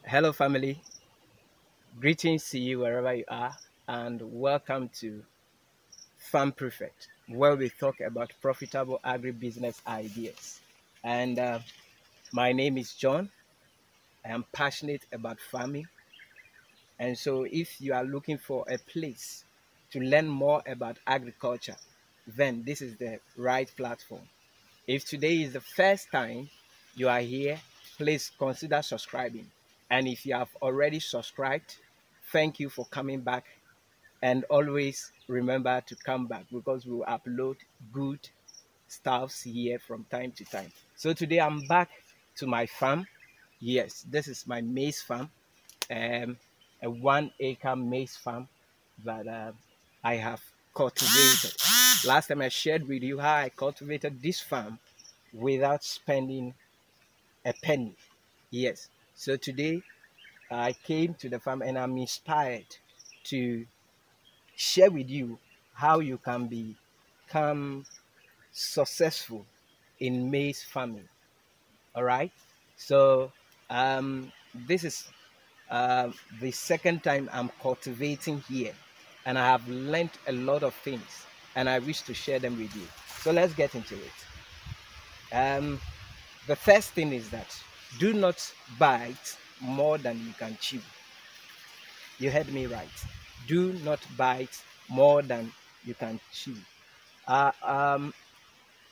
Hello, family. Greetings to you wherever you are, and welcome to Farm Prefect, where we talk about profitable agribusiness ideas. And my name is John. I am passionate about farming. And so, if you are looking for a place to learn more about agriculture, then this is the right platform. If today is the first time you are here, please consider subscribing. And if you have already subscribed, thank you for coming back. And always remember to come back because we will upload good stuffs here from time to time. So today I'm back to my farm. Yes, this is my maize farm, a 1 acre maize farm that I have cultivated. Last time I shared with you how I cultivated this farm without spending a penny. Yes. So today I came to the farm and I'm inspired to share with you how you can become successful in maize farming. All right. So this is the second time I'm cultivating here, and I have learned a lot of things, and I wish to share them with you. So let's get into it. The first thing is that do not bite more than you can chew. You heard me right. Do not bite more than you can chew. Uh, um,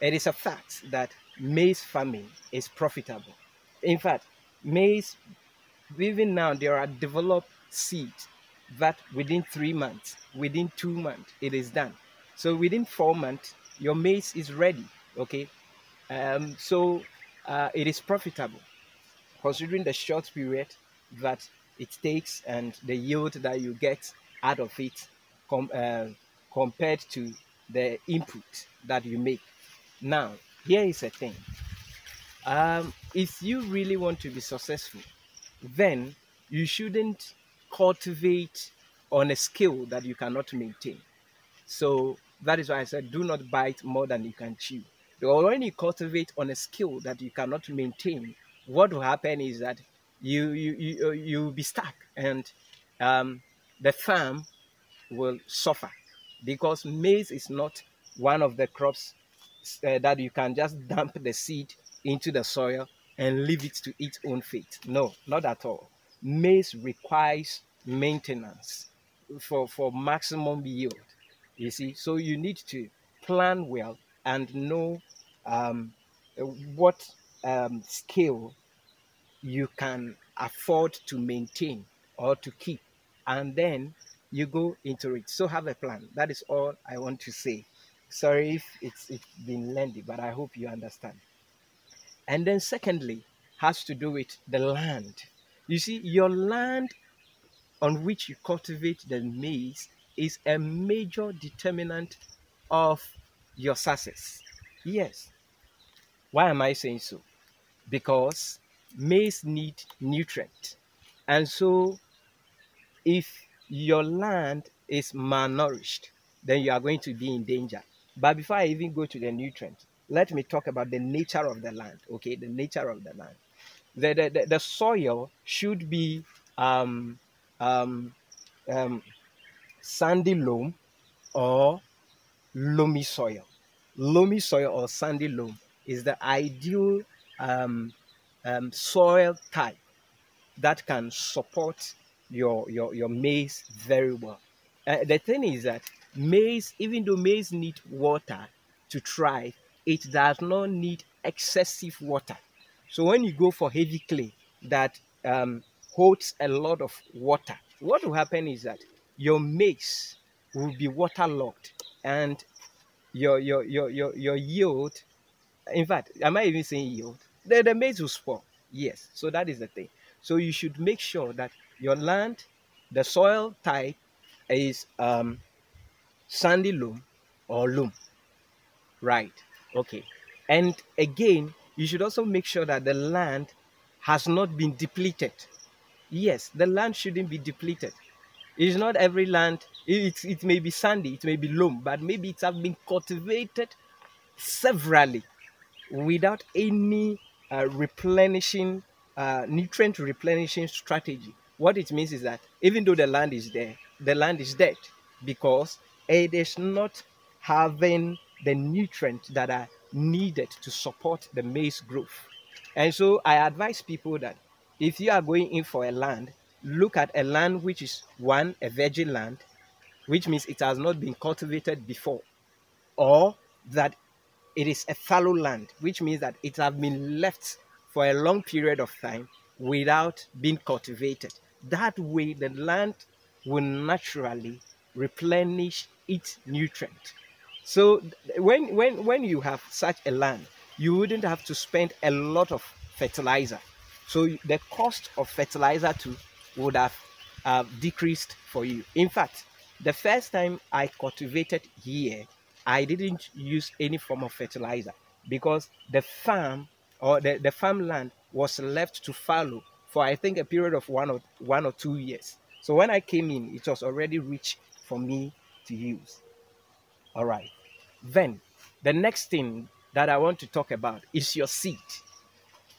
it is a fact that maize farming is profitable. In fact, maize, even now, there are developed seeds that within 3 months, within 2 months, it is done. So within 4 months, your maize is ready. Okay, it is profitable considering the short period that it takes and the yield that you get out of it com compared to the input that you make. Now, here is a thing. If you really want to be successful, then you shouldn't cultivate on a scale that you cannot maintain. So that is why I said do not bite more than you can chew. Because when you cultivate on a skill that you cannot maintain, what will happen is that you will be stuck, and the farm will suffer, because maize is not one of the crops that you can just dump the seed into the soil and leave it to its own fate. No, not at all. Maize requires maintenance for maximum yield. You see, so you need to plan well and know um, what scale you can afford to maintain or to keep, and then you go into it. So have a plan. That is all I want to say. Sorry if it's been lengthy, but I hope you understand. And then secondly, has to do with the land. You see, your land on which you cultivate the maize is a major determinant of your success. Yes. Why am I saying so? Because maize need nutrient. And so if your land is malnourished, then you are going to be in danger. But before I even go to the nutrient, let me talk about the nature of the land. Okay, the nature of the land. The soil should be um, um, um, sandy loam or loamy soil. Loamy soil or sandy loam is the ideal um, soil type that can support your maize very well. The thing is that maize, even though maize needs water to thrive, it does not need excessive water. So when you go for heavy clay that holds a lot of water, what will happen is that your maize will be waterlogged, and your yield, in fact, am I even saying yield? The maize will spoil. Yes, so that is the thing. So you should make sure that your land, the soil type is sandy loam or loam, right? Okay. And again, you should also make sure that the land has not been depleted. Yes, the land shouldn't be depleted. It is not every land, it may be sandy, it may be loam, but maybe it has been cultivated severally without any replenishing nutrient replenishing strategy. What it means is that even though the land is there, the land is dead because it is not having the nutrients that are needed to support the maize growth. And so I advise people that if you are going in for a land, look at a land which is one, a virgin land, which means it has not been cultivated before, or that it is a fallow land, which means that it has been left for a long period of time without being cultivated. That way, the land will naturally replenish its nutrient. So when you have such a land, you wouldn't have to spend a lot of fertilizer. So the cost of fertilizer too would have decreased for you. In fact, the first time I cultivated here, I didn't use any form of fertilizer because the farm or the farmland was left to fallow for I think a period of 1 or 2 years. So when I came in, it was already rich for me to use. All right. Then the next thing that I want to talk about is your seed.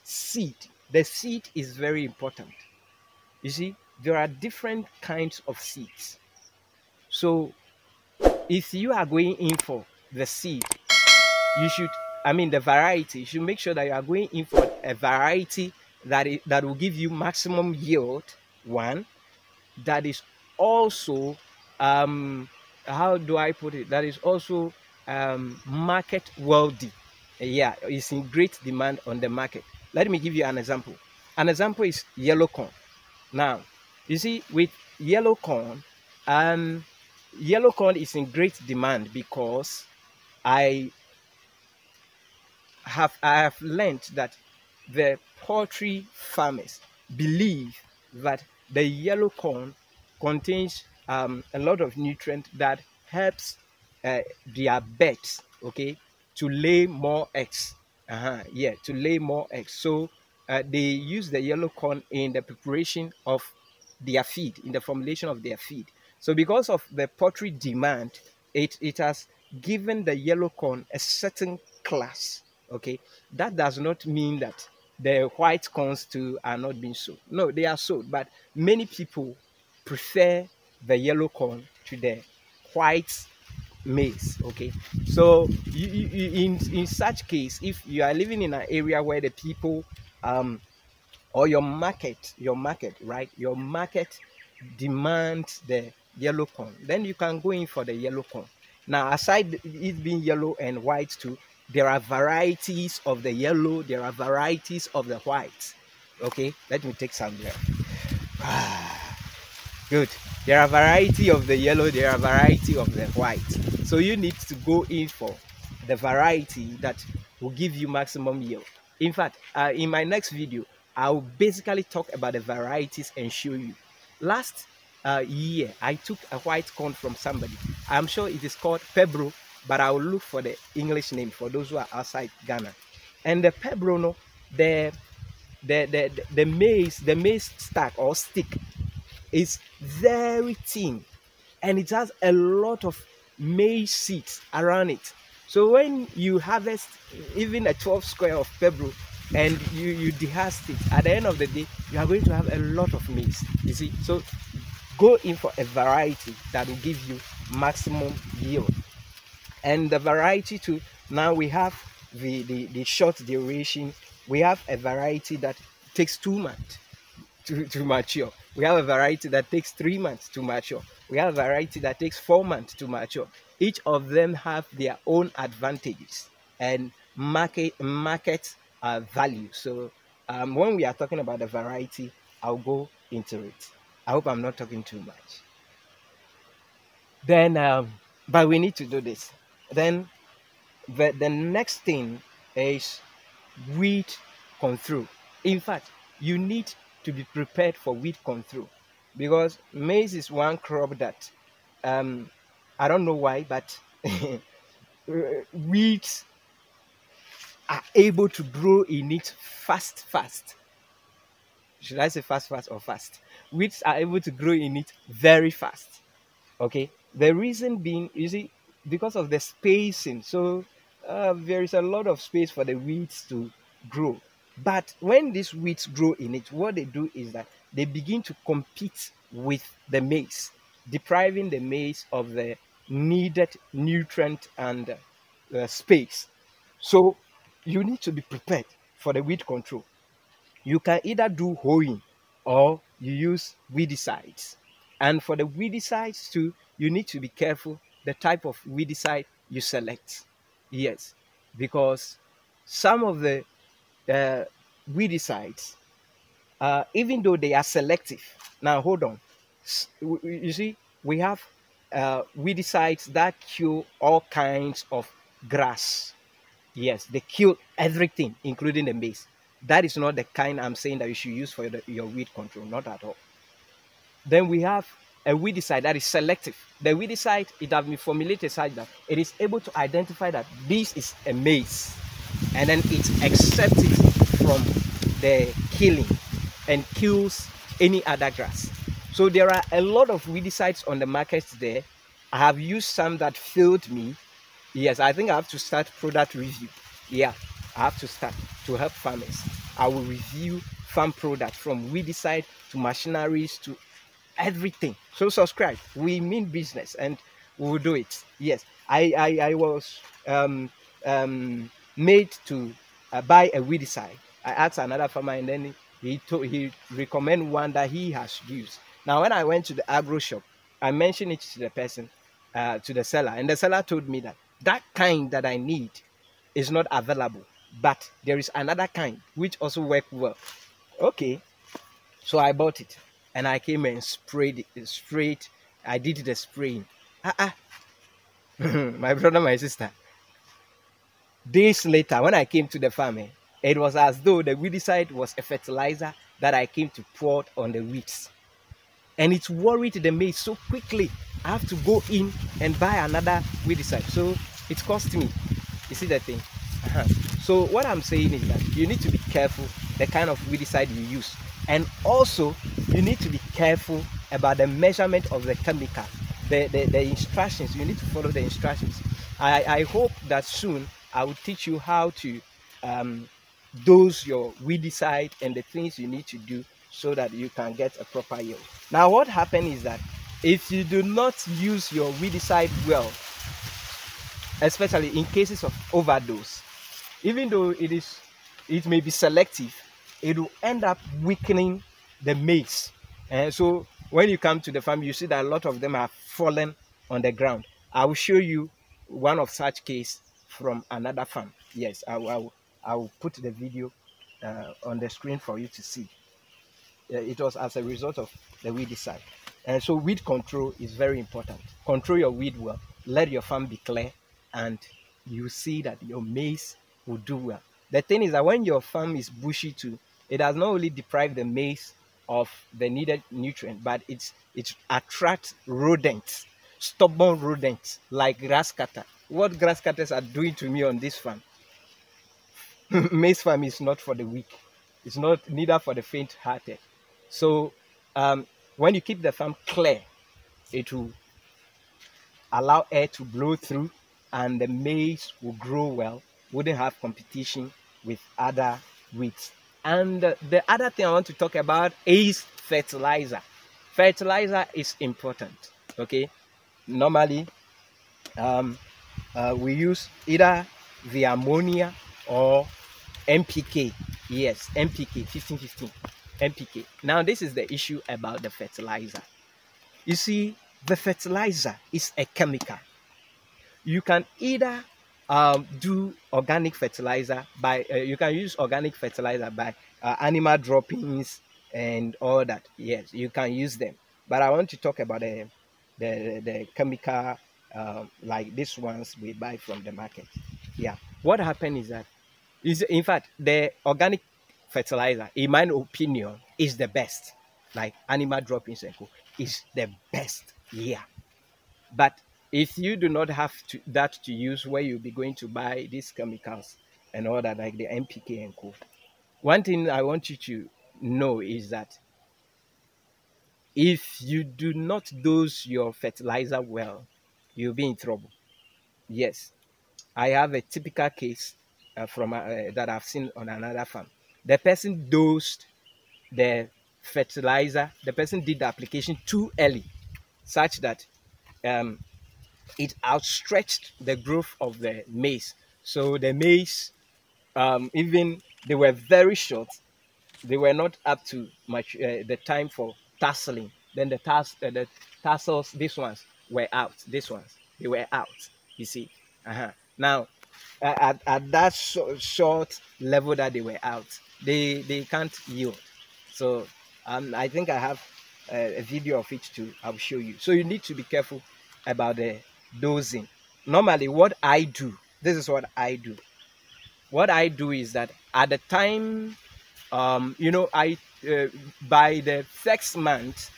Seed. The seed is very important. You see, there are different kinds of seeds. So if you are going in for the seed, you should, I mean the variety, you should make sure that you are going in for a variety that will give you maximum yield, one, that is also, how do I put it, that is also market worthy. Yeah, it's in great demand on the market. Let me give you an example. An example is yellow corn. Now, you see, with yellow corn, yellow corn is in great demand because I have learned that the poultry farmers believe that the yellow corn contains a lot of nutrient that helps their birds, okay, to lay more eggs. Yeah, to lay more eggs. So they use the yellow corn in the preparation of their feed, in the formulation of their feed. So because of the poultry demand, it has given the yellow corn a certain class. Okay, that does not mean that the white corns too are not being sold. No, they are sold, but many people prefer the yellow corn to the white maize. Okay, so in such case, if you are living in an area where the people or your market, right, your market demands the yellow corn, then you can go in for the yellow corn. Now, aside it being yellow and white too, there are varieties of the yellow, there are varieties of the white. Okay, let me take some there. Good. There are variety of the yellow, there are variety of the white. So you need to go in for the variety that will give you maximum yield. In fact, in my next video, I'll basically talk about the varieties and show you. Last year, I took a white corn from somebody. I'm sure it is called Pebro, but I will look for the English name for those who are outside Ghana. And the Pebro, no, the maize stack or stick is very thin, and it has a lot of maize seeds around it. So when you harvest even a 12 square of Pebro and you dehusk it, at the end of the day, you are going to have a lot of maize. You see, so go in for a variety that will give you maximum yield. And the variety too, now we have the short duration. We have a variety that takes 2 months to mature. We have a variety that takes 3 months to mature. We have a variety that takes 4 months to mature. Each of them have their own advantages and market value. So when we are talking about the variety, I'll go into it. I hope I'm not talking too much. Then, but we need to do this. Then the next thing is weed control. In fact, you need to be prepared for weed control because maize is one crop that I don't know why, but weeds are able to grow in it fast. Should I say fast or fast? Weeds are able to grow in it very fast. Okay, the reason being, you see, because of the spacing. So there is a lot of space for the weeds to grow. But when these weeds grow in it, what they do is that they begin to compete with the maize, depriving the maize of the needed nutrient and space. So you need to be prepared for the weed control. You can either do hoeing or you use weedicides. And for the weedicides too, you need to be careful the type of weedicide you select. Yes, because some of the uh, weedicides, even though they are selective. Now, hold on. You see, we have weedicides that kill all kinds of grass. Yes, they kill everything, including the maize. That is not the kind I'm saying that you should use for your weed control, not at all. Then we have a weedicide that is selective. The weedicide, it has been formulated such that it is able to identify that this is a maize, and then it accepts it from the killing and kills any other grass. So there are a lot of weedicides on the market there. I have used some that failed me. Yes, I think I have to start product review. Yeah, I have to start to help farmers. I will review farm products from weedicide to machineries to everything. So subscribe. We mean business and we will do it. Yes, I was made to buy a weedicide. I asked another farmer and then he recommended one that he has used. Now when I went to the agro shop, I mentioned it to the person, to the seller, and the seller told me that that kind that I need is not available, but there is another kind which also work well. Okay, so I bought it and I came and sprayed it straight. I did the spraying. My brother, my sister. Days later, when I came to the farm, it was as though the weedicide was a fertilizer that I came to pour on the weeds. And it worried the maize so quickly. I have to go in and buy another weedicide. So it cost me. You see that thing? So what I'm saying is that you need to be careful the kind of weedicide you use. And also, you need to be careful about the measurement of the chemical. The instructions, you need to follow the instructions. I hope that soon I will teach you how to dose your weedicide and the things you need to do so that you can get a proper yield. Now what happens is that if you do not use your weedicide well, especially in cases of overdose, even though it may be selective, it will end up weakening the maize. And so when you come to the farm, you see that a lot of them have fallen on the ground. I will show you one of such case from another farm. Yes, I will put the video on the screen for you to see. It was as a result of the weedicide. And so weed control is very important. Control your weed well. Let your farm be clear, and you see that your maize will do well. The thing is that when your farm is bushy too, it does not only deprive the maize of the needed nutrient, but it attracts rodents, stubborn rodents like grass cutter. What grass cutters are doing to me on this farm? Maize farm is not for the weak. It's not neither for the faint-hearted. So when you keep the farm clear, it will allow air to blow through and the maize will grow well, wouldn't have competition with other weeds. And the other thing I want to talk about is fertilizer. Fertilizer is important, okay? Normally, we use either the ammonia or NPK. Yes, NPK 1515. NPK. Now, this is the issue about the fertilizer. You see, the fertilizer is a chemical. You can either do organic fertilizer by, you can use organic fertilizer by animal droppings and all that. Yes, you can use them. But I want to talk about the chemical, like these ones we buy from the market. Yeah. What happened is that, in fact, the organic fertilizer, in my opinion, is the best. Like animal droppings and co is the best. Yeah. But if you do not have that to use, where you'll be going to buy these chemicals and all that, like the NPK and co, one thing I want you to know is that if you do not dose your fertilizer well, you'll be in trouble. Yes, I have a typical case from that I've seen on another farm. the person dosed the fertilizer, the person did the application too early, such that um, it outstretched the growth of the maize. So the maize, even they were very short, they were not up to much the time for tasseling. Then the tassels, these ones were out. These ones, they were out. You see. Now, at that short level that they were out, they can't yield. So I think I have a video of it too. I'll show you. So you need to be careful about the dosing. Normally, what I do, this is what I do. What I do is that at the time, I by the first month,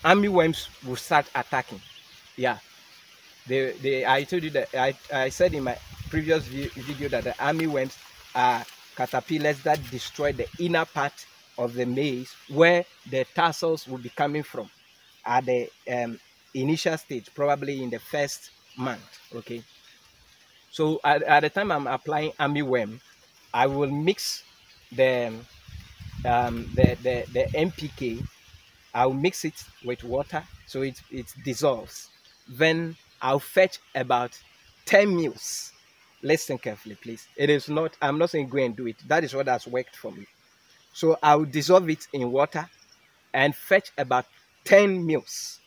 armyworms will start attacking. Yeah, I told you that I said in my previous video that the armyworms are caterpillars that destroy the inner part of the maize where the tassels will be coming from at the initial stage, probably in the first month. Okay, so at the time I'm applying armyworm, I will mix the the NPK. I'll mix it with water so it dissolves. Then I'll fetch about 10 mils. Listen carefully, please. It is not, I'm not saying go and do it. That is what has worked for me. So I'll dissolve it in water and fetch about 10 mils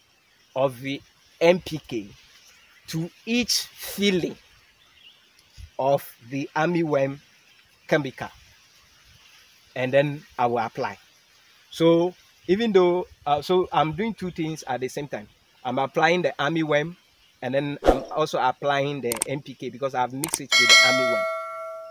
of the NPK to each filling of the armyworm chemical. And then I will apply. So even though, so I'm doing two things at the same time. I'm applying the armyworm, and then I'm also applying the NPK because I've mixed it with the armyworm.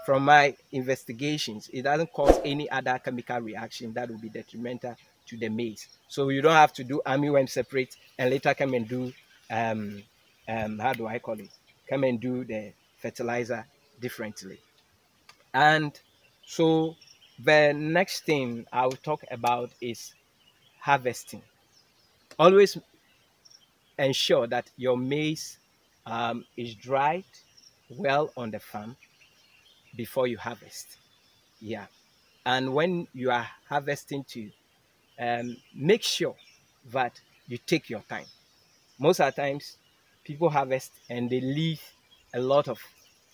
From my investigations, it doesn't cause any other chemical reaction that will be detrimental to the maize. So you don't have to do armyworm separate and later come and do, how do I call it? Come and do the fertilizer differently. And so the next thing I'll talk about is harvesting. Always ensure that your maize is dried well on the farm before you harvest. Yeah. And when you are harvesting too, make sure that you take your time. Most of the times, people harvest and they leave a lot of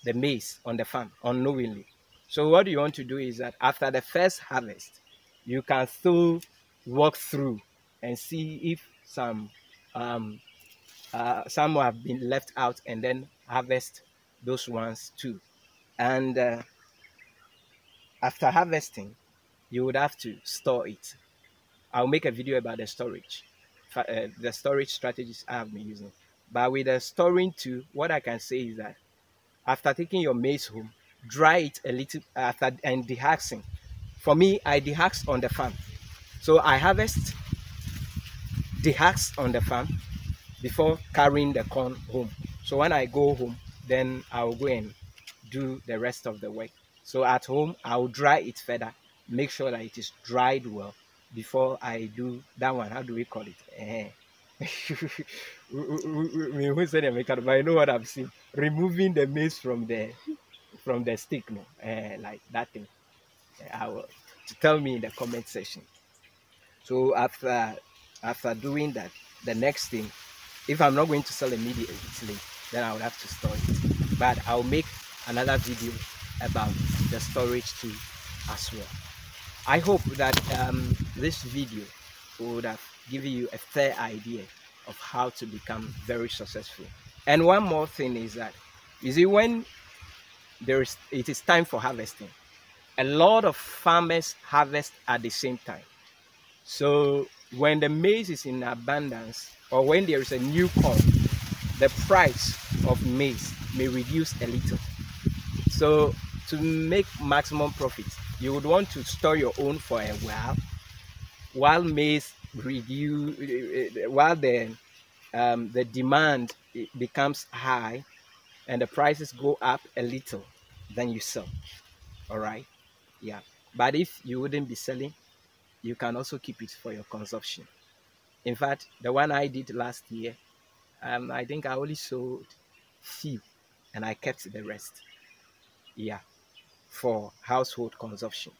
the maize on the farm unknowingly. So what you want to do is that after the first harvest, you can still walk through and see if some have been left out, and then harvest those ones too. And after harvesting, you would have to store it. I'll make a video about the storage strategies I have been using. But with the storing too, what I can say is that after taking your maize home, dry it a little after and dehuxing. For me, I dehux on the farm. So I harvest, dehux on the farm before carrying the corn home. So when I go home, then I'll go and do the rest of the work. So at home, I'll dry it further, make sure that it is dried well before I do that one. How do we call it? Who said but I know what I've seen. Removing the maize from the stick, no, like that thing. I will tell me in the comment section. So after doing that, the next thing, if I'm not going to sell immediately, then I will have to store it. But I'll make another video about the storage too as well. I hope that this video would have given you a fair idea of how to become very successful. And one more thing is that, you see, when it is time for harvesting, a lot of farmers harvest at the same time. So when the maize is in abundance, or when there is a new corn, the price of maize may reduce a little. So to make maximum profit, you would want to store your own for a while maize reduce, while the demand becomes high and the prices go up a little, then you sell. All right, yeah. But if you wouldn't be selling, you can also keep it for your consumption. In fact, the one I did last year, I think I only sold few and I kept the rest. Yeah, for household consumption.